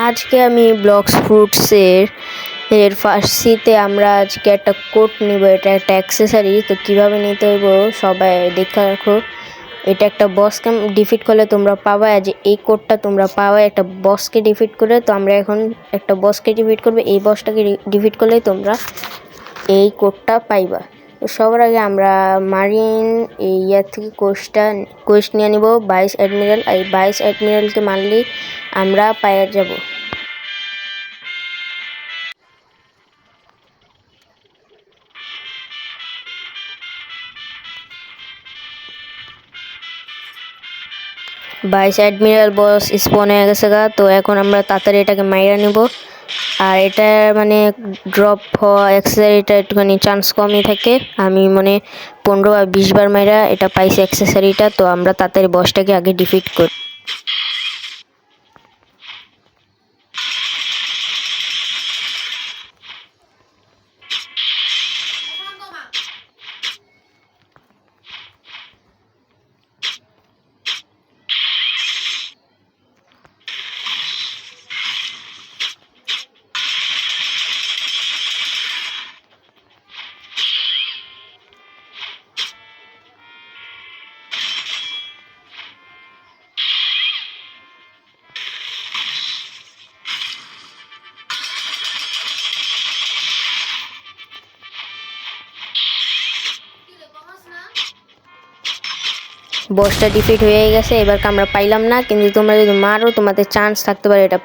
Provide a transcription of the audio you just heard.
আজকে আমি ব্লক্স ফ্রুটসের ফার্স্ট সিতে আমরা আজকে একটা কোট নিব। এটা একটা অ্যাক্সেসরি, তো কিভাবে নিতে হইব সবাই দেখে রাখো। এটা একটা বসকে ডিফিট করলে তোমরা পাবা, যে এই কোডটা তোমরা পাওয়া একটা বসকে ডিফিট করে। তো আমরা এখন একটা বসকে ডিফিট করবে, এই বসটাকে ডিফিট করলে তোমরা এই কোডটা পাইবা। তো সবার আগে আমরা মারিন এই ইয়ার থেকে কোয়েস্ট নিয়ে নিব 22 অ্যাডমিরাল। এই 22 অ্যাডমিরালকে মারলেই আমরা পায়ে যাব। বাইশ অ্যাডমিরাল বস স্পন হয়ে গেছে গা। তো এখন আমরা তাড়াতাড়ি এটাকে মাইরা নিব। আর এটা মানে ড্রপ হওয়া অ্যাক্সেসরিটা একটুখানি চান্স কমই থাকে। আমি 15 বা 20 বার মাইরা এটা পাইছি অ্যাক্সেসরিটা। তো আমরা তাড়াতাড়ি বসটাকে আগে ডিফিট করি। বসটা ডিফিট হয়ে গেছে, এবার আমরা পাইলাম না, কিন্তু তোমরা যদি মারো তোমাদের চান্স থাকতে পারে এটা